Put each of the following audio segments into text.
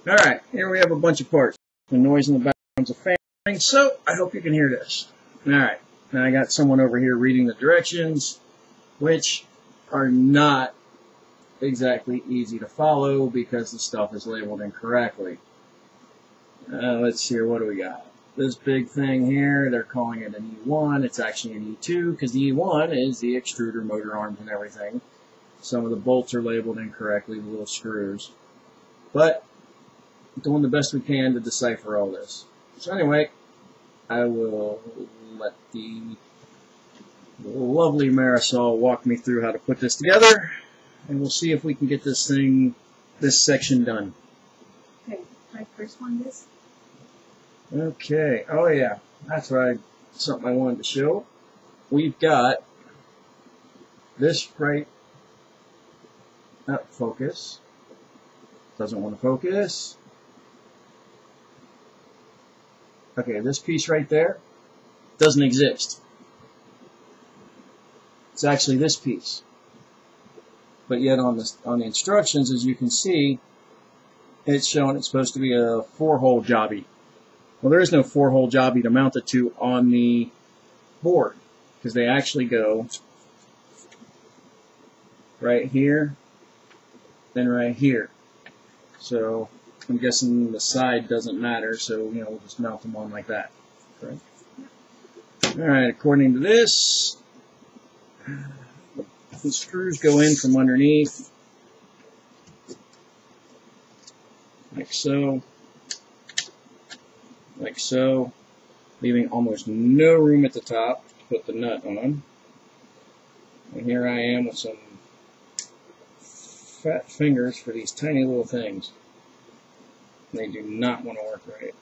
Alright, here we have a bunch of parts. The noise in the background's a fan, so I hope you can hear this. Alright, now I got someone over here reading the directions, which are not exactly easy to follow because the stuff is labeled incorrectly. Let's see here, what do we got? This big thing here, they're calling it an E1. It's actually an E2 because the E1 is the extruder motor arms and everything. Some of the bolts are labeled incorrectly, the little screws. But doing the best we can to decipher all this. So anyway, I will let the lovely Marisol walk me through how to put this together, and we'll see if we can get this section done. Okay, I first one this. Okay, oh yeah, that's right, something I wanted to show. We've got this right up, focus. Doesn't want to focus. Okay, this piece right there doesn't exist. It's actually this piece. But yet on the instructions, as you can see, it's showing it's supposed to be a 4-hole jobby. Well, there is no 4-hole jobby to mount it to on the board, because they actually go right here, then right here. So I'm guessing the side doesn't matter, so we'll just mount them on like that. Right. Alright, according to this, the screws go in from underneath, like so, leaving almost no room at the top to put the nut on. And here I am with some fat fingers for these tiny little things. They do not want to work right.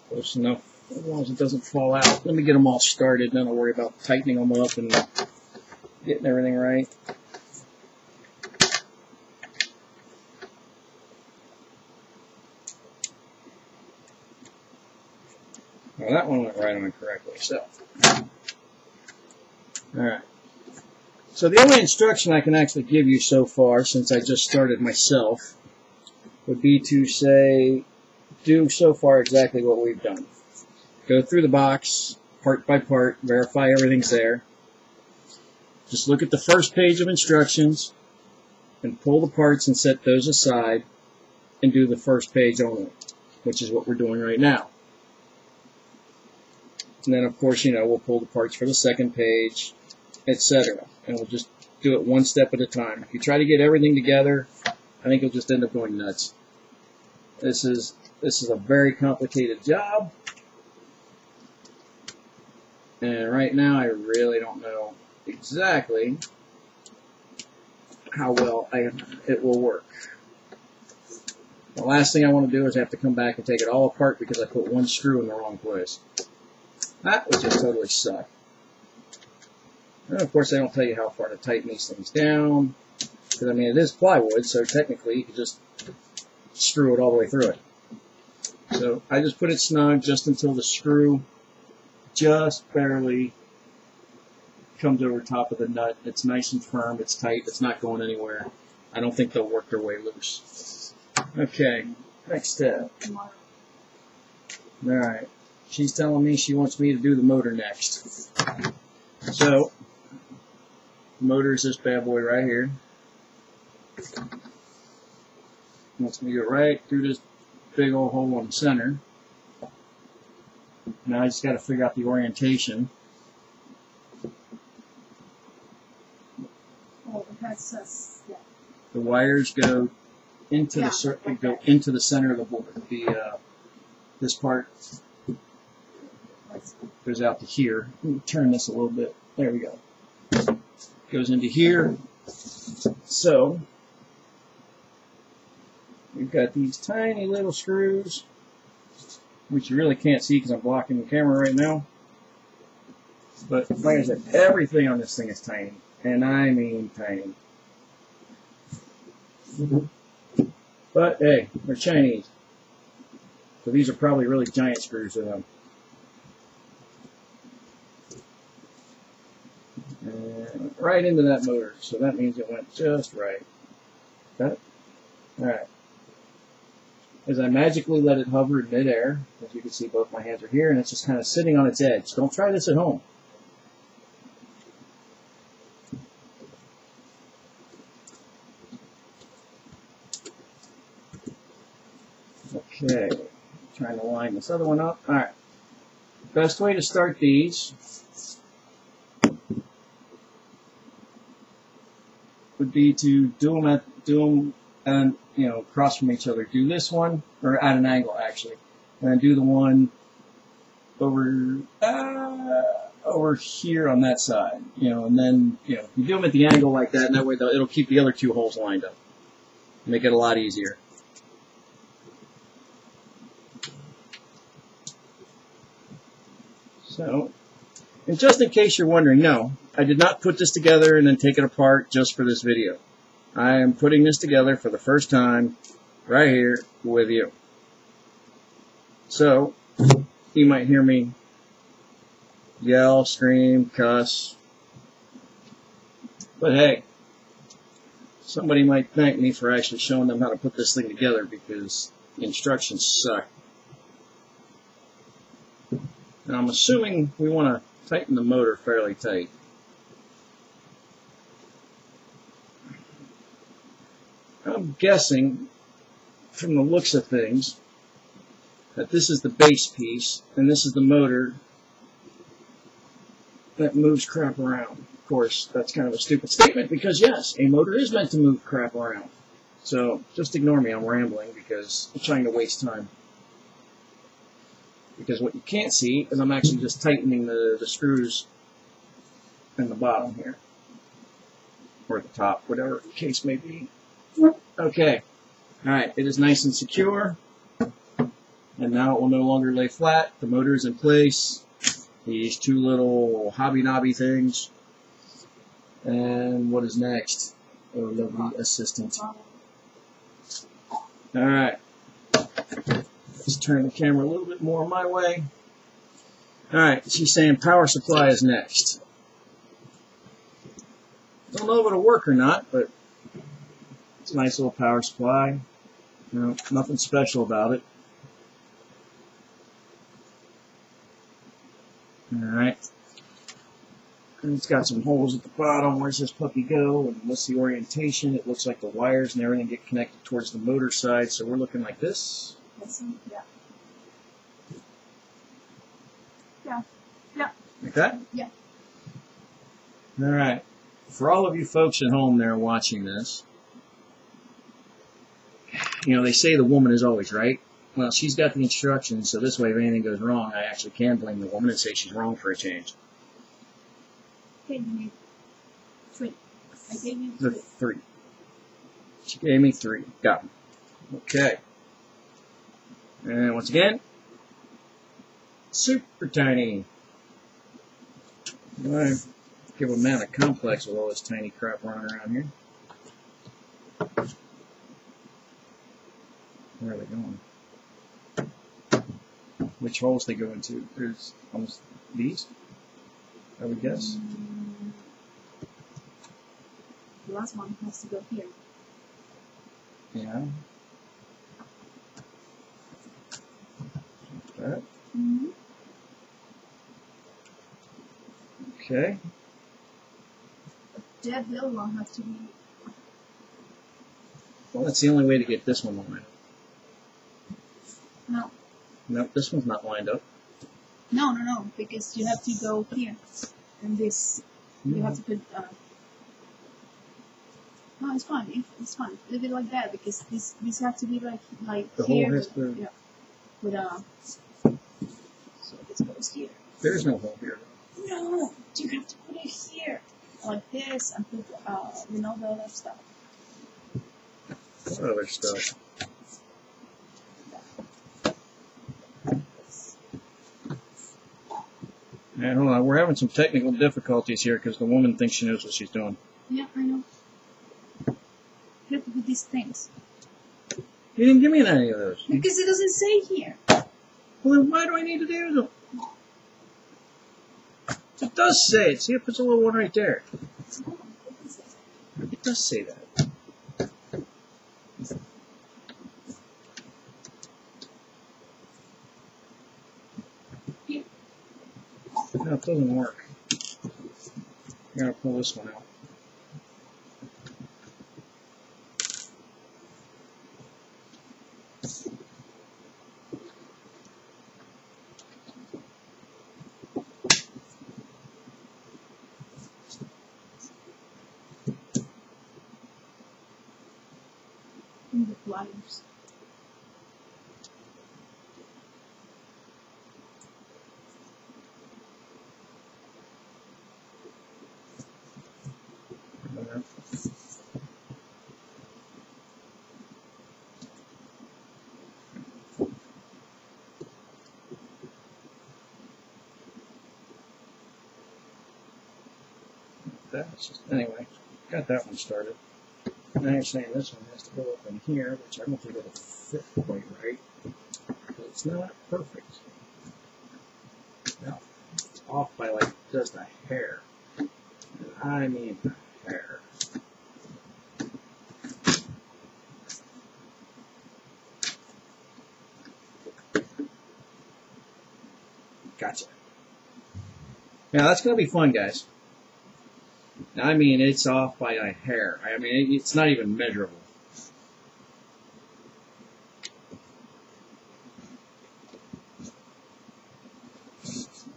Close enough, as long as it doesn't fall out. Let me get them all started, then I'll worry about tightening them up and getting everything right. Well, that one went right on correctly, so. Alright. So the only instruction I can actually give you so far, since I just started myself, would be to say, do so far exactly what we've done. Go through the box, part by part, verify everything's there. Just look at the first page of instructions, and pull the parts and set those aside, and do the first page only, which is what we're doing right now. And then, of course, we'll pull the parts for the second page, etc. And we'll just do it one step at a time. If you try to get everything together, I think you'll just end up going nuts. This is a very complicated job. And right now, I really don't know exactly how well it will work. The last thing I want to do is have to come back and take it all apart because I put one screw in the wrong place. That would just totally suck. And of course, they don't tell you how far to tighten these things down. Because, I mean, it is plywood, so technically you could just screw it all the way through it. So I just put it snug just until the screw just barely comes over top of the nut. It's nice and firm. It's tight. It's not going anywhere. I don't think they'll work their way loose. Okay, next step. Alright. She's telling me she wants me to do the motor next. So, the motor is this bad boy right here. Wants me to go right through this big old hole in the center. Now I just got to figure out the orientation. Oh, that's yeah. The wires go into the center of the board. This part goes out to here. Let me turn this a little bit. There we go. Goes into here. So we've got these tiny little screws, which you really can't see because I'm blocking the camera right now. But like I said, everything on this thing is tiny, and I mean tiny. But hey, they're Chinese, so these are probably really giant screws to them. right into that motor. So that means it went just right. Got it? Alright. As I magically let it hover in midair, as you can see both my hands are here, and it's just kind of sitting on its edge. Don't try this at home. Okay, trying to line this other one up. Alright. Best way to start these would be to do them and across from each other. Do this one, or at an angle actually, and then do the one over here on that side. And then you do them at the angle like that, and that way it'll keep the other two holes lined up. Make it a lot easier. So, and just in case you're wondering, no, I did not put this together and then take it apart just for this video. I am putting this together for the first time right here with you. So, you might hear me yell, scream, cuss. But hey, somebody might thank me for actually showing them how to put this thing together, because the instructions suck. And I'm assuming we want to tighten the motor fairly tight. I'm guessing, from the looks of things, that this is the base piece, and this is the motor that moves crap around. Of course, that's kind of a stupid statement, because yes, a motor is meant to move crap around. So, just ignore me, I'm rambling, because I'm trying to waste time. Because what you can't see is I'm actually just tightening the screws in the bottom here. Or the top, whatever the case may be. Okay. Alright, it is nice and secure. And now it will no longer lay flat. The motor is in place. These two little hobby-nobby things. And what is next? Oh, lovely assistant. Alright. Let's turn the camera a little bit more my way. Alright, she's saying power supply is next. Don't know if it'll work or not, but it's a nice little power supply. Nothing special about it. Alright. And it's got some holes at the bottom. Where's this puppy go? And what's the orientation? It looks like the wires and everything get connected towards the motor side, so we're looking like this. Yeah. Yeah. Yeah. Like that? Yeah. Alright. For all of you folks at home there watching this, they say the woman is always right. Well, she's got the instructions, so this way if anything goes wrong, I actually can blame the woman and say she's wrong for a change. Okay, you need 3. I gave you 3. The 3. She gave me 3. Got them. Okay. And once again, super tiny. I give a man a complex with all this tiny crap running around here. Where are they going? Which holes they go into? There's almost these, I would guess. The last one has to go here. Yeah. That. Mm-hmm. Okay. That little one has to be. Well, that's the only way to get this one lined up. No. Nope, this one's not lined up. No, because you have to go here, and this you have to put. No, it's fine. It's fine. Leave it like that, because this has to be like the here. hole has to. Yeah. With so it goes here. There's no hole here. No, you have to put it here, like this, and put the other stuff. What other stuff? Yeah, hold on. We're having some technical difficulties here because the woman thinks she knows what she's doing. Yeah, I know. You have to do these things. You didn't give me any of those. Because it doesn't say here. Well, then why do I need to do them? It does say it. See, it puts a little one right there. it does say that. No, it doesn't work. I gotta pull this one out. The pliers. That's just, anyway, got that one started. Now you're saying this one has to go up in here, which I don't think it'll fit quite right. But it's not perfect. No, it's off by like just a hair. And I mean a hair. Gotcha. Now that's going to be fun, guys. I mean, it's off by a hair. I mean, it's not even measurable.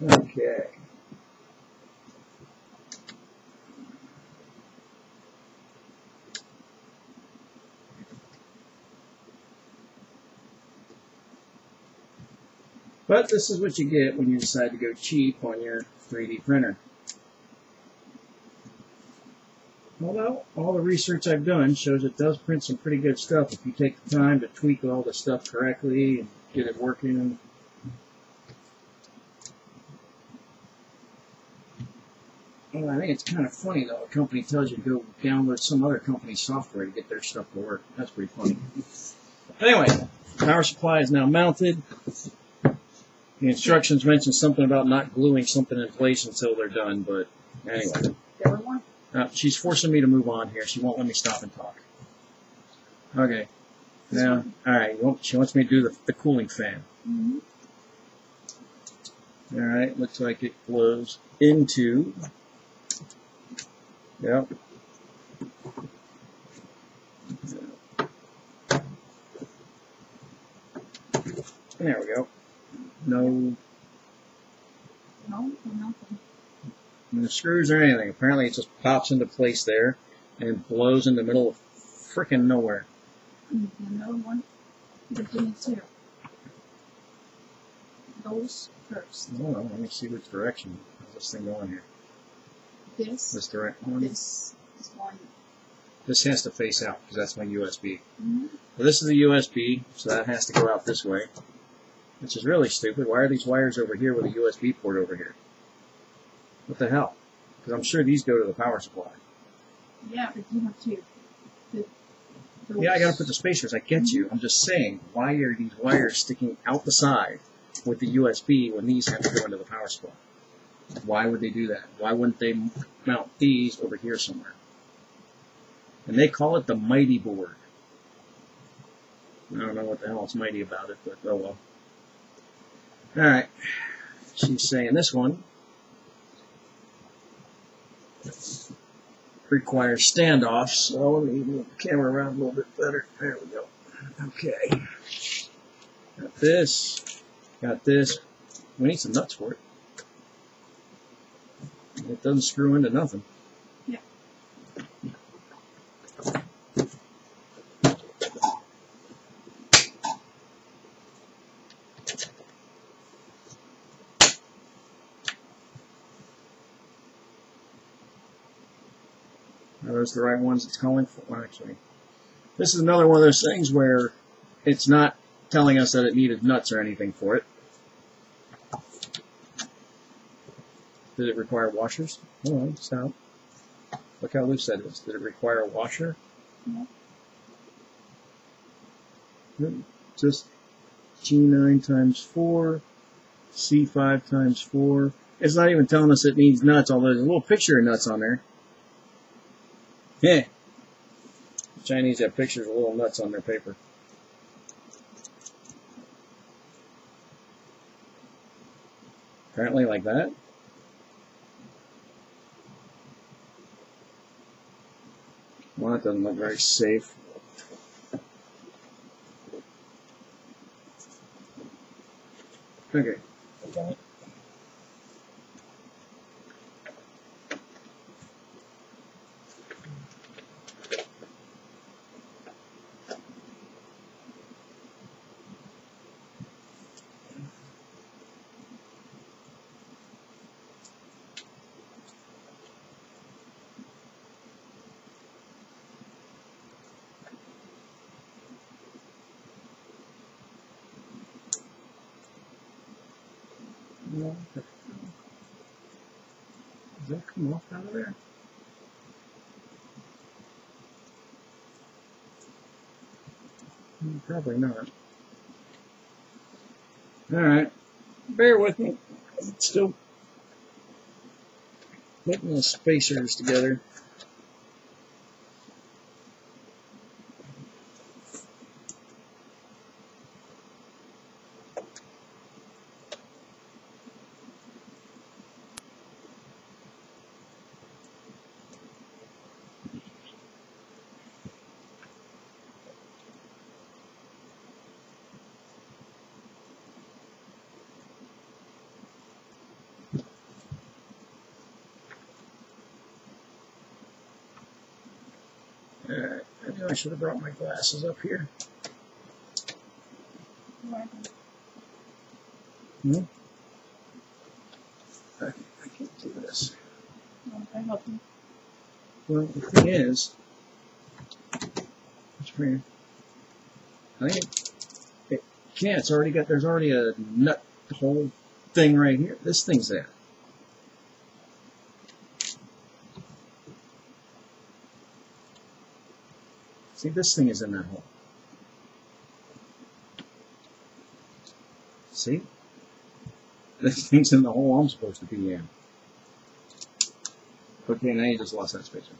Okay. But this is what you get when you decide to go cheap on your 3D printer. Although, all the research I've done shows it does print some pretty good stuff if you take the time to tweak all the stuff correctly and get it working. Well, I think it's kind of funny, though. A company tells you to go download some other company's software to get their stuff to work. That's pretty funny. Anyway, power supply is now mounted. The instructions mention something about not gluing something in place until they're done, but anyway. There were one. She's forcing me to move on here. She won't let me stop and talk. Okay. Now, alright, she wants me to do the cooling fan. Mm-hmm. Alright, looks like it flows into... Yep. There we go. No nothing. No screws or anything. Apparently it just pops into place there and blows in the middle of frickin' nowhere. Another one. The things here. Those first. Oh, well, let me see which direction. How's this thing going here? This direct one? This one. This has to face out because that's my USB. Mm-hmm. Well, this is a USB, so that has to go out this way. Which is really stupid. Why are these wires over here with a USB port over here? What the hell? Because I'm sure these go to the power supply. Yeah, but you have to. Yeah, I gotta put the spacers. I get you. I'm just saying, why are these wires sticking out the side with the USB when these have to go into the power supply? Why would they do that? Why wouldn't they mount these over here somewhere? And they call it the mighty board. I don't know what the hell is mighty about it, but oh well. Alright. She's saying this one requires standoffs, so let me move the camera around a little bit better. There we go. Okay. Got this. Got this. We need some nuts for it. It doesn't screw into nothing. Yeah. Are those the right ones it's calling for? Well, actually, this is another one of those things where it's not telling us that it needed nuts or anything for it. Did it require washers? Hold on, stop. Look how loose that is. Did it require a washer? No. Just G9 times 4, C5 times 4. It's not even telling us it needs nuts, although there's a little picture of nuts on there. Yeah, Chinese have pictures of little nuts on their paper. Apparently like that. Well, that doesn't look very safe. Okay. Okay. No. Does that come off out of there? Probably not. Alright. Bear with me. Still putting the spacers together. Alright, I knew I should have brought my glasses up here. Hmm? I can't do this. I help you. Well, the thing is, it's weird. I think it can't. It's already got. There's already a nut hole thing right here. This thing's there. See, this thing is in that hole. See? This thing's in the hole I'm supposed to be in. Okay, now you just lost that spacer.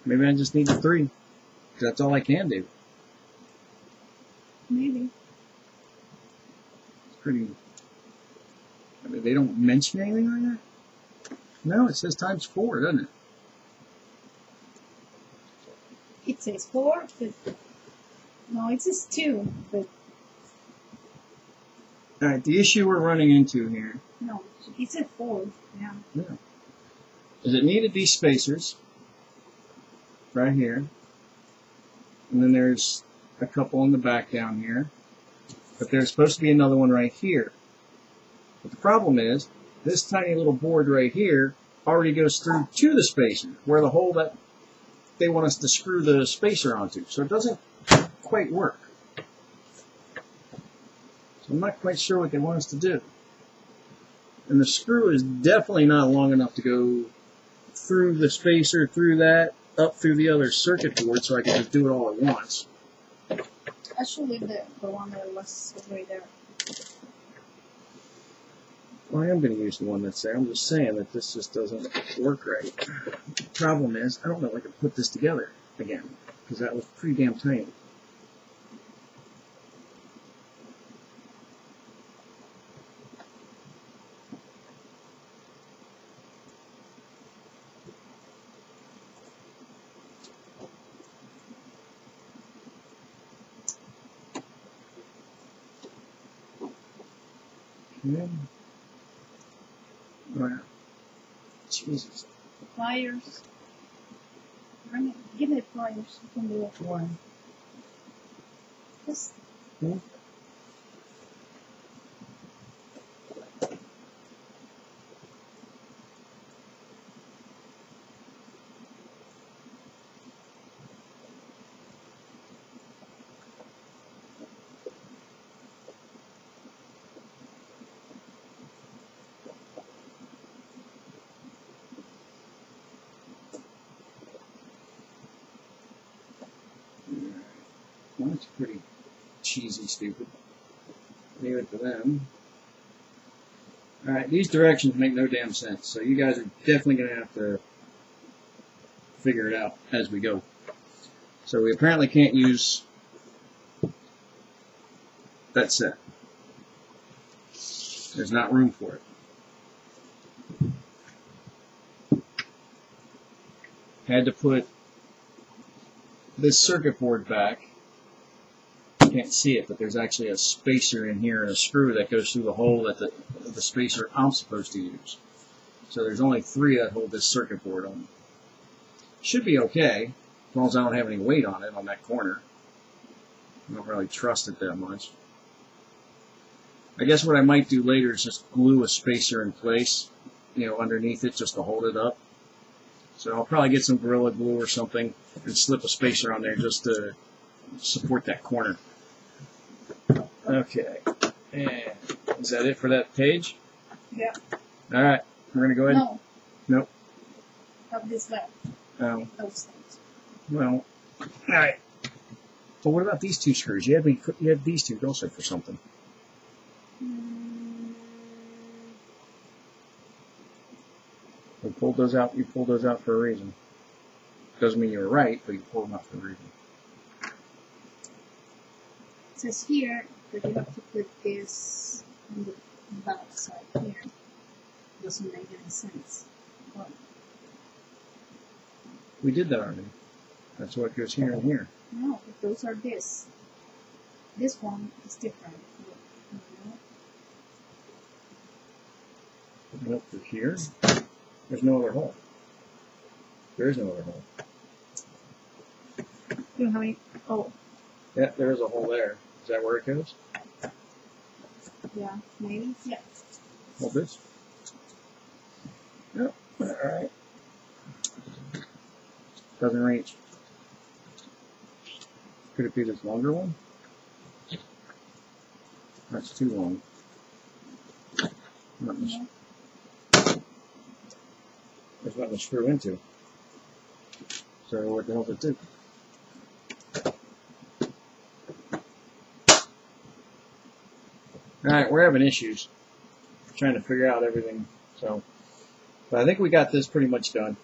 Maybe I just need 3. Because that's all I can do. Maybe. It's pretty... I mean, they don't mention anything like that? No, it says ×4, doesn't it? It says 4, but... No, it says 2, but... Alright, the issue we're running into here... No, it said 4, yeah. Yeah. Is it needed these spacers right here, and then there's a couple in the back down here, but there's supposed to be another one right here. But the problem is, this tiny little board right here already goes through to the spacer, where the hole that they want us to screw the spacer onto. So it doesn't quite work. So I'm not quite sure what they want us to do. And the screw is definitely not long enough to go through the spacer, through that, up through the other circuit board, so I can just do it all at once. I should leave the one that was right there. Well, I am going to use the one that's there. I'm just saying that this just doesn't work right. The problem is, I don't know if I can put this together again, because that was pretty damn tiny. Okay. Wow. Jesus. Pliers. Give me the pliers. You can do it. Why? Just Hmm? Well, that's pretty cheesy stupid. Leave it to them. Alright, these directions make no damn sense, so you guys are definitely going to have to figure it out as we go. So we apparently can't use that set. There's not room for it. Had to put this circuit board back. You can't see it, but there's actually a spacer in here and a screw that goes through the hole that the spacer I'm supposed to use. So there's only 3 that hold this circuit board on. Should be okay, as long as I don't have any weight on it on that corner. I don't really trust it that much. I guess what I might do later is just glue a spacer in place, underneath it just to hold it up. So I'll probably get some Gorilla Glue or something and slip a spacer on there just to support that corner. Okay, and is that it for that page? Yeah. All right, we're going to go ahead. No. Nope. Have this left. Oh. Those things. Well, all right. Well, what about these 2 screws? You had these 2 also for something. You pulled those out. You pulled those out for a reason. Doesn't mean you were right, but you pulled them out for a reason. It says here that you have to put this on the back side here. Doesn't make any sense. But We did that already. That's what goes here and here. no, but those are this. This one is different. Nope, through here. There's no other hole. There is no other hole. You don't have any. Oh, Yeah, there is a hole there. Is that where it goes? yeah, maybe. Yeah. Hold this. Yep. All right. Doesn't reach. Could it be this longer one? That's too long. Nothing. There's nothing to screw into. So what the hell does it do? Alright, we're having issues trying to figure out everything. But I think we got this pretty much done.